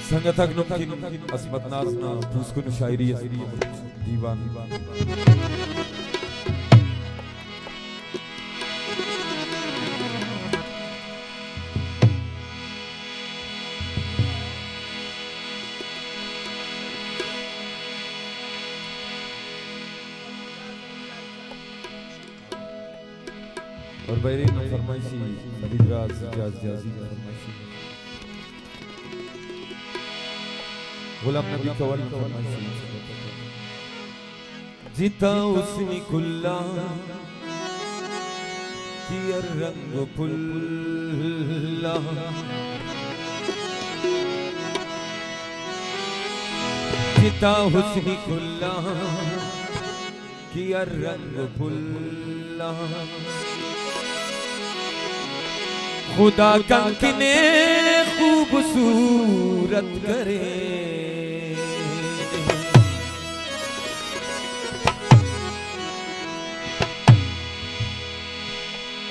संगतक नुमकिन असमत नाजना पुस्कुन शायरी दीवान और बैरीन फरमाइशी फरीदराज जाजी फरमाइशी गुलाम नबी कवल फरमाइशी जिता उसने कुल्ला किया रंग पुल्ला जिता उसने कुल्ला किया रंग पुल्ला खुदा कंकने खूबसूरत करे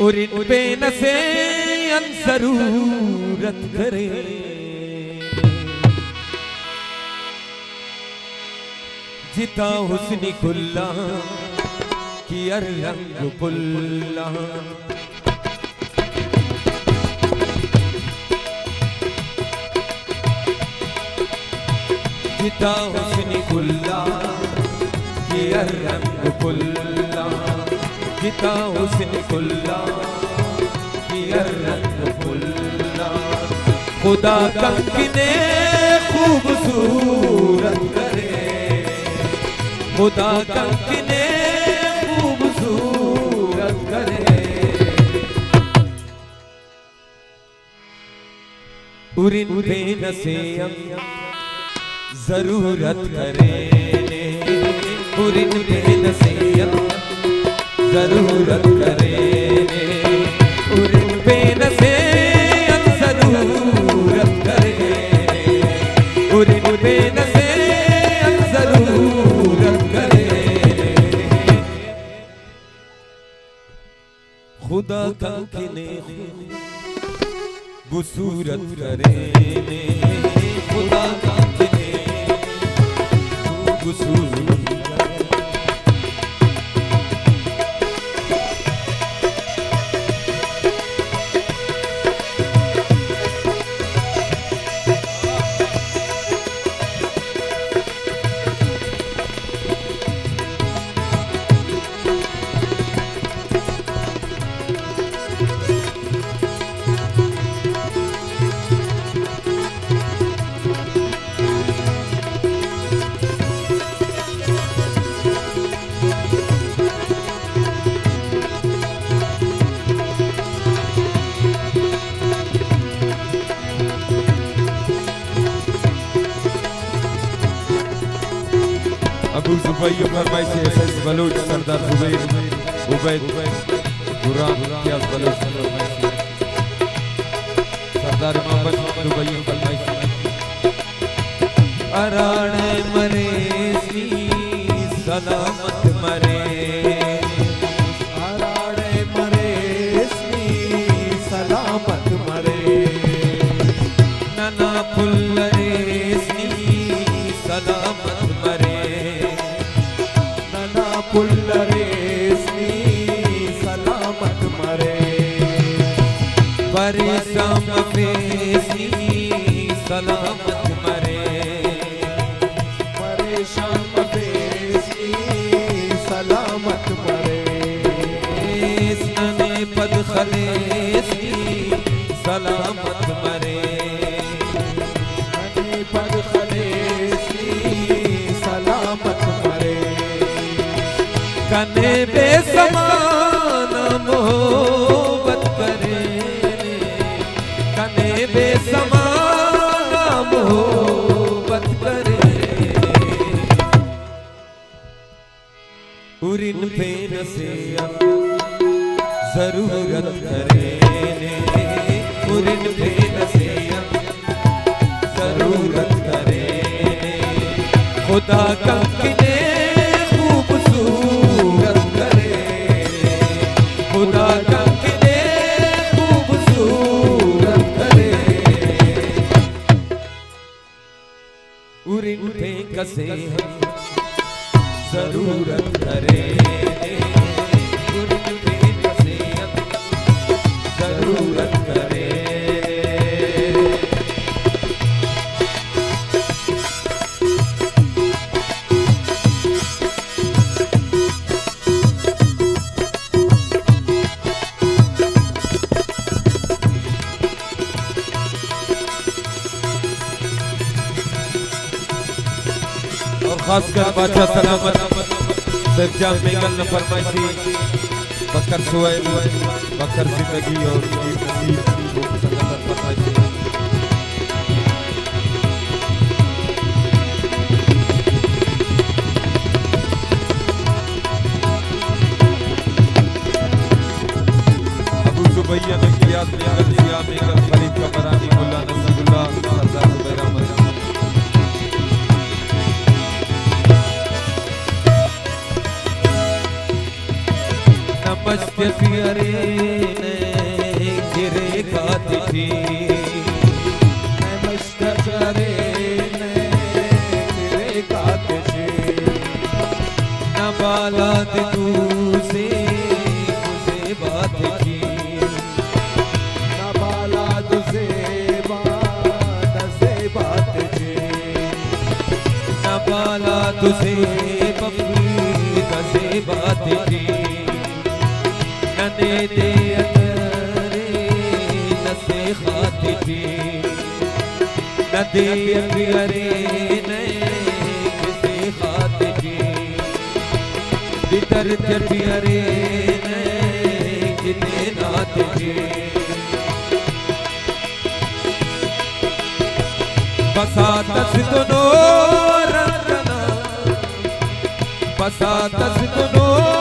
और इन पे नसे अनसरूरत करे जिता हुस्नी कुल्ला की रंग पुल्ला जिता हुस्नी कुल्ला की रंग पुल्ला जिता हुस्नी कुल्ला की रंग पुल्ला खुदा कंकने खूबसूरत करे खुदा कंकने खूबसूरत करे उरिन पे नसेयम जरूरत करे उरिन पे नसेयम जरूरत करे उरिन पे नसेयम जरूरत करे उरिन पे नसेयम जरूरत करे खुदा कंकने खूबसूरत करे खुदा कंकने खूबसूरत अबू जुबैर फरमाइशी एसएस बलूच सरदार जुबैर उबैद गुराम इम्तियाज बलूच फरमाइशी सरदार मोहम्मद जुबैर फरमाइशी अराणे मरे सी सलामत मरे अराणे मरे सी सलामत मरे नना पुल्लरे सी सलामत मरे पुल्लरेस्नी सलामत मरे परेशान फेस्नी सलामत मरे परेशान फेस्नी सलामत मरे सने पद खलेस्नी सलामत मरे सने पद खलेस्नी सलामत मरे कने बेसमान मोहब्बत करे कने बेसमान मोहब्बत करे उरिन पे नसेयम जरूरत करे उरिन पे नसेयम जरूरत करे खुदा कंकने खूबसूरत करे खुदा कंकने खूबसूरत करे गुरिन पे कसे हम जरूरत करे गुरिन पे कसे हम जरूरत करे खासकर बादशाह सलामत सज्जाद बेगल ने फरमाइशी बकर सुहैल बकर जिंदगी और नसीब को संगत फरमाइशी अबू सुबैया में कियास बेगल जिया बेगल फरीद कमरानी मुल्ला नसीरुल्लाह सरदार जुबैर अहमद नमस्ते प्यारे ने गिरे खाती नमस्ते प्यारे ने गिरे खाती न बाला तू से मुझे बात की न बाला तुझे बात की न बाला तुझे से बात की दे दे अतरे नसे खाती न दे अरे ने किसे खाती बितर अरे ने किने नाती बसा तस दोनों रंगना बसा तस दोनों